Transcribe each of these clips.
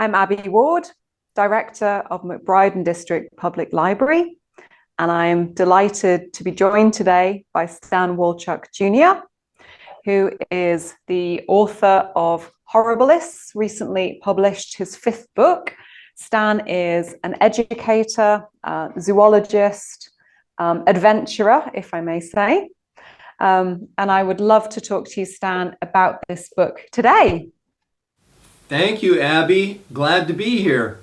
I'm Abi Ward, Director of McBride District Public Library, and I'm delighted to be joined today by Stan Walchuk Jr., who is the author of Horribilis, recently published his 5th book. Stan is an educator, zoologist, adventurer, if I may say. And I would love to talk to you, Stan, about this book today. Thank you, Abby. Glad to be here.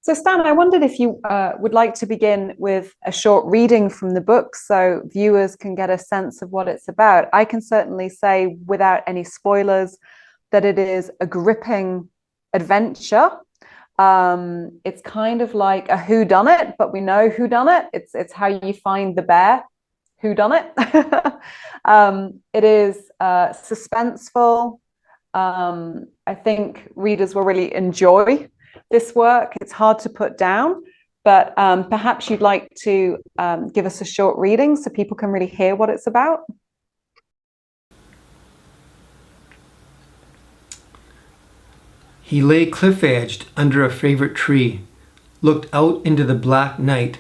So, Stan, I wondered if you would like to begin with a short reading from the book so viewers can get a sense of what it's about. I can certainly say, without any spoilers, that it is a gripping adventure. It's kind of like a whodunit, but we know whodunit. It's how you find the bear. Whodunit. It is suspenseful. I think readers will really enjoy this work. It's hard to put down, but perhaps you'd like to give us a short reading so people can really hear what it's about. He lay cliff-edged under a favorite tree, looked out into the black night,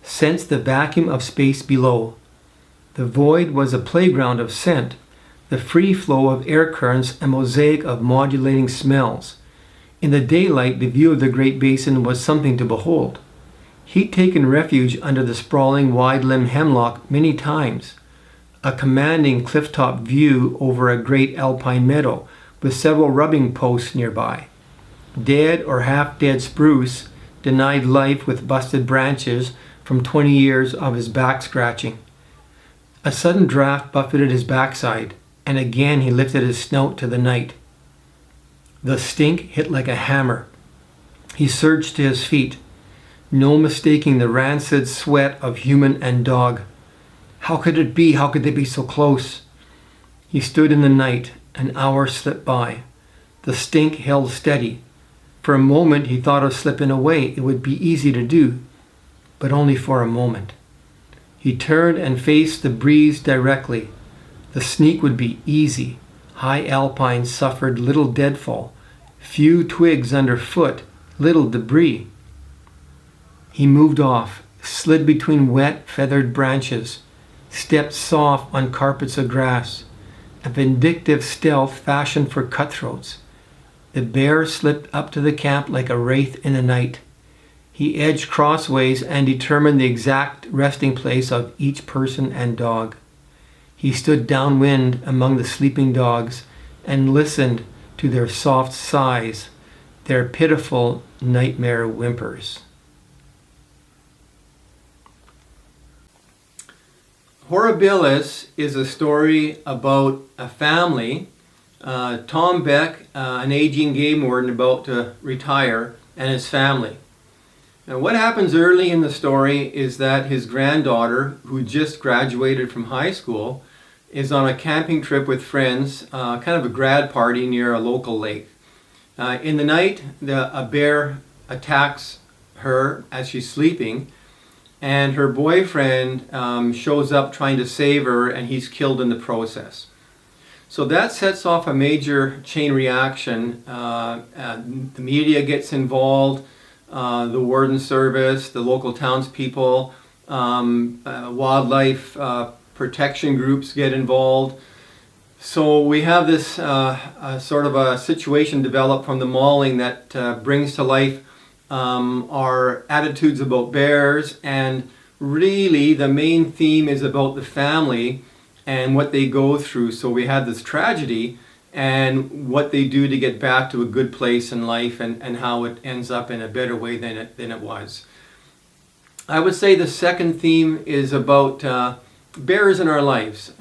sensed the vacuum of space below. The void was a playground of scent, the free flow of air currents, a mosaic of modulating smells. In the daylight, the view of the Great Basin was something to behold. He'd taken refuge under the sprawling, wide-limbed hemlock many times, a commanding cliff-top view over a great alpine meadow with several rubbing posts nearby. Dead or half-dead spruce denied life with busted branches from 20 years of his back scratching. A sudden draft buffeted his backside, and again he lifted his snout to the night. The stink hit like a hammer. He surged to his feet, no mistaking the rancid sweat of human and dog. How could it be? How could they be so close? He stood in the night. An hour slipped by. The stink held steady. For a moment he thought of slipping away. It would be easy to do, but only for a moment. He turned and faced the breeze directly. The sneak would be easy. High alpine suffered little deadfall, few twigs underfoot, little debris. He moved off, slid between wet, feathered branches, stepped soft on carpets of grass, a vindictive stealth fashioned for cutthroats. The bear slipped up to the camp like a wraith in the night. He edged crossways and determined the exact resting place of each person and dog. He stood downwind among the sleeping dogs and listened to their soft sighs, their pitiful nightmare whimpers. Horribilis is a story about a family, Tom Beck, an aging game warden about to retire, and his family. Now, what happens early in the story is that his granddaughter, who just graduated from high school, is on a camping trip with friends, kind of a grad party near a local lake. In the night, a bear attacks her as she's sleeping, and her boyfriend shows up trying to save her, and he's killed in the process. So that sets off a major chain reaction. The media gets involved, the warden service, the local townspeople, wildlife protection groups get involved. So we have this sort of a situation develop from the mauling that brings to life our attitudes about bears, and really the main theme is about the family and what they go through. So we have this tragedy and what they do to get back to a good place in life, and how it ends up in a better way than it was. I would say the second theme is about bears in our lives.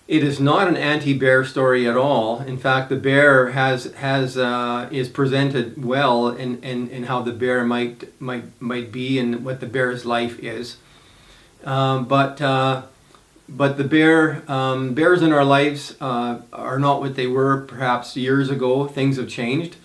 It is not an anti-bear story at all. In fact, the bear is presented well in how the bear might be and what the bear's life is. But the bears in our lives are not what they were perhaps years ago. Things have changed.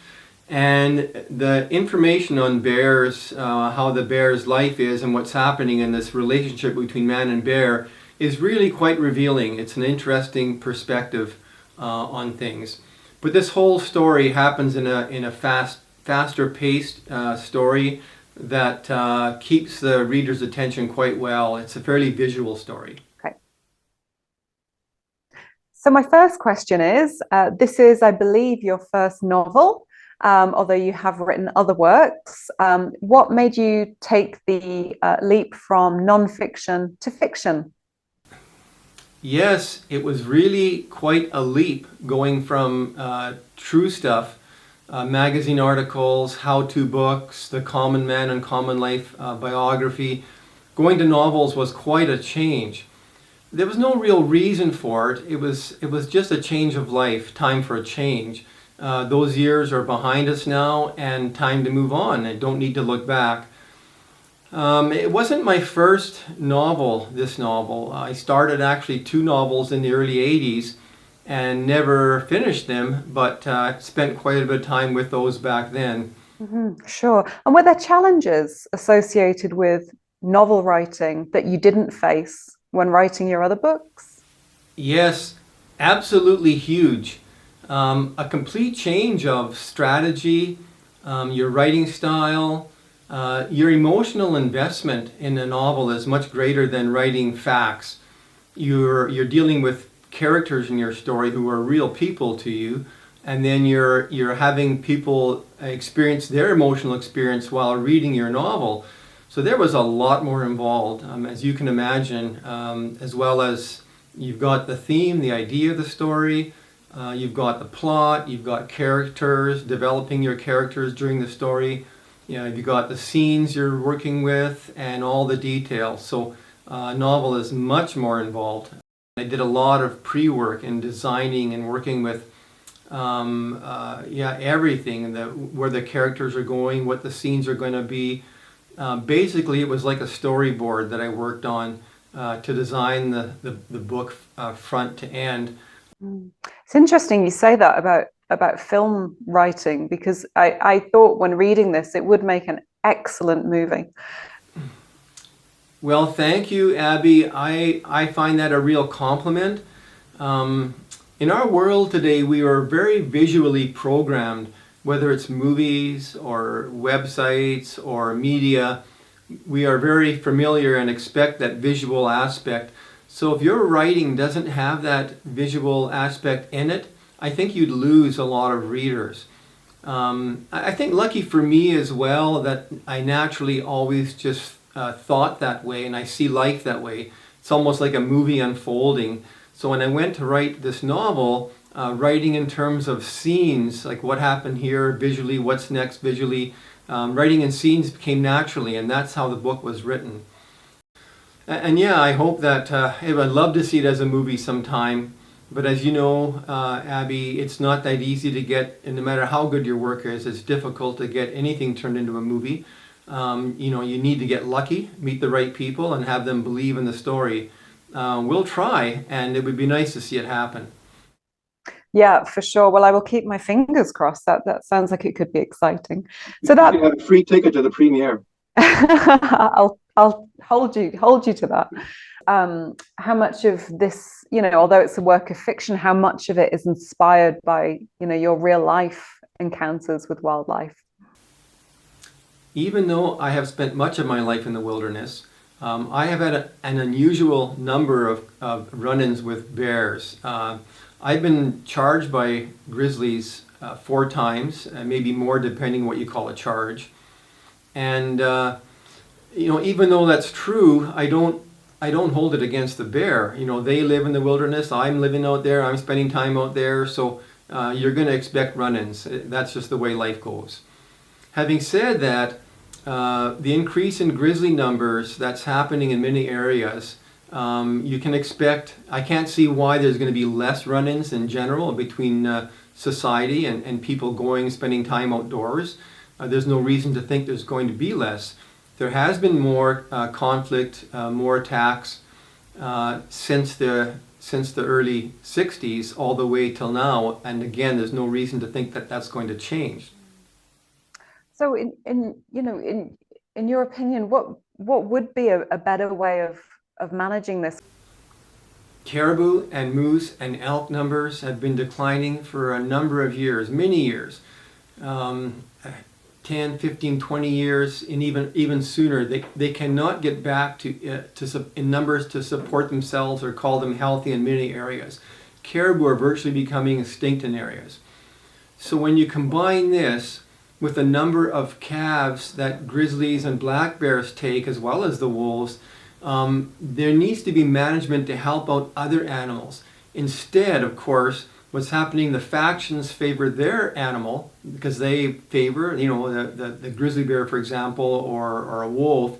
And the information on bears, how the bear's life is and what's happening in this relationship between man and bear, is really quite revealing. It's an interesting perspective on things. But this whole story happens in a faster paced story that keeps the reader's attention quite well. It's a fairly visual story. Okay. So my first question is, this is, I believe, your first novel, although you have written other works. What made you take the leap from non-fiction to fiction? Yes, it was really quite a leap going from true stuff, magazine articles, how-to books, the common man and common life biography. Going to novels was quite a change. There was no real reason for it. It was just a change of life, time for a change. Those years are behind us now, and time to move on. I don't need to look back. It wasn't my first novel, this novel. I started actually 2 novels in the early 80s and never finished them, but spent quite a bit of time with those back then. Sure. And were there challenges associated with novel writing that you didn't face when writing your other books? Yes, absolutely huge. A complete change of strategy, your writing style, your emotional investment in a novel is much greater than writing facts. You're dealing with characters in your story who are real people to you, and then you're having people experience their emotional experience while reading your novel. So there was a lot more involved, as you can imagine, as well as you've got the theme, the idea of the story, you've got the plot, you've got characters, developing your characters during the story. You know, you've got the scenes you're working with and all the details. So a novel is much more involved. I did a lot of pre-work in designing and working with everything, where the characters are going, what the scenes are going to be. Basically, it was like a storyboard that I worked on to design the book front to end. It's interesting you say that about film writing, because I thought when reading this it would make an excellent movie. Well, thank you, Abby. I find that a real compliment. In our world today, we are very visually programmed, whether it's movies or websites or media. We are very familiar and expect that visual aspect. So if your writing doesn't have that visual aspect in it, I think you'd lose a lot of readers. I think lucky for me as well that I naturally always just thought that way, and I see life that way. It's almost like a movie unfolding. So when I went to write this novel, writing in terms of scenes, like what happened here visually, what's next visually, writing in scenes came naturally, and that's how the book was written. And yeah, I hope that, I'd love to see it as a movie sometime. But as you know, Abby, it's not that easy to get, and no matter how good your work is, it's difficult to get anything turned into a movie. You need to get lucky, meet the right people, and have them believe in the story. We'll try, and it would be nice to see it happen. Yeah, for sure. Well, I will keep my fingers crossed. That sounds like it could be exciting. So you have a free ticket to the premiere. I'll hold you to that. How much of this, although it's a work of fiction, how much of it is inspired by, your real life encounters with wildlife? Even though I have spent much of my life in the wilderness, I have had an unusual number of run-ins with bears. I've been charged by grizzlies 4 times, maybe more depending what you call a charge. And even though that's true, I don't hold it against the bear. They live in the wilderness. I'm living out there. I'm spending time out there. So you're going to expect run-ins. That's just the way life goes. Having said that, the increase in grizzly numbers that's happening in many areas, you can expect. I can't see why there's going to be less run-ins in general between society and people spending time outdoors. There's no reason to think there's going to be less. There has been more conflict, more attacks since the early 60s all the way till now, and again, there's no reason to think that that's going to change. So, in your opinion, what would be a better way of managing this? caribou and moose and elk numbers have been declining for a number of years, many years, 10, 15, 20 years, and even sooner. They cannot get back to in numbers to support themselves or call them healthy in many areas. Caribou are virtually becoming extinct in areas. So when you combine this with the number of calves that grizzlies and black bears take, as well as the wolves, there needs to be management to help out other animals. Instead, of course, what's happening, the factions favor their animal because they favor, the grizzly bear, for example, or a wolf.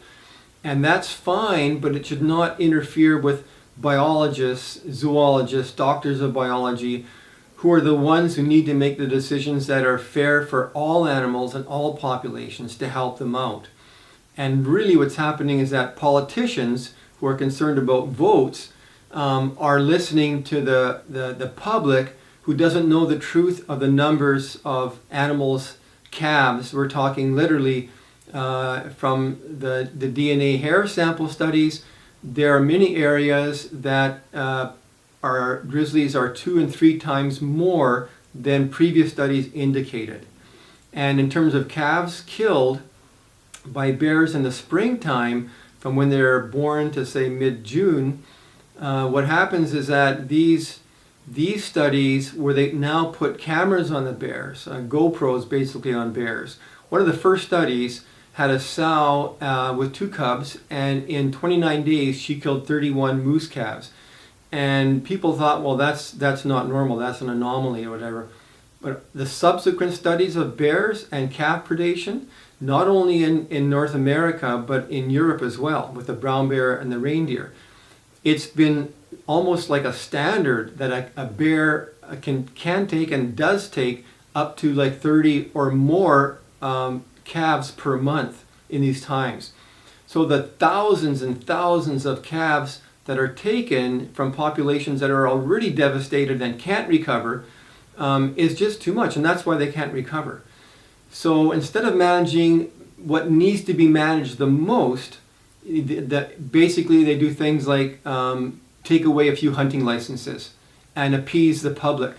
And that's fine, but it should not interfere with biologists, zoologists, doctors of biology, who are the ones who need to make the decisions that are fair for all animals and all populations to help them out. And really what's happening is that politicians who are concerned about votes are listening to the public who doesn't know the truth of the numbers of animals, calves. We're talking literally from the DNA hair sample studies. There are many areas that our grizzlies are 2 and 3 times more than previous studies indicated. And in terms of calves killed by bears in the springtime, from when they're born to say mid-June, what happens is that these studies where they now put cameras on the bears, GoPros basically on bears. One of the first studies had a sow with 2 cubs, and in 29 days she killed 31 moose calves. And people thought, well, that's not normal, that's an anomaly or whatever. But the subsequent studies of bears and calf predation, not only in North America, but in Europe as well, with the brown bear and the reindeer, it's been almost like a standard that a bear can take and does take up to like 30 or more calves per month in these times. So the thousands and thousands of calves that are taken from populations that are already devastated and can't recover is just too much, and that's why they can't recover. So instead of managing what needs to be managed the most, basically they do things like take away a few hunting licenses and appease the public,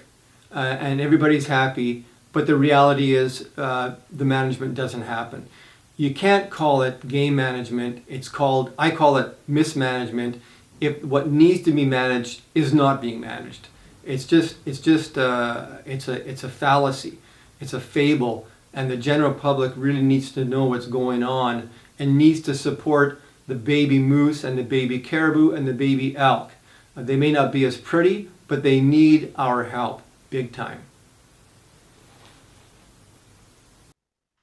and everybody's happy, but the reality is the management doesn't happen. You can't call it game management. I call it mismanagement if what needs to be managed is not being managed. It's a fallacy. It's a fable, and the general public really needs to know what's going on and needs to support the baby moose and the baby caribou and the baby elk. They may not be as pretty, but they need our help big time.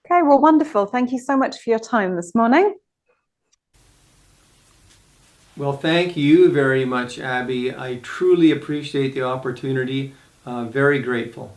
Okay, well, wonderful. Thank you so much for your time this morning. Well, thank you very much, Abby. I truly appreciate the opportunity. Very grateful.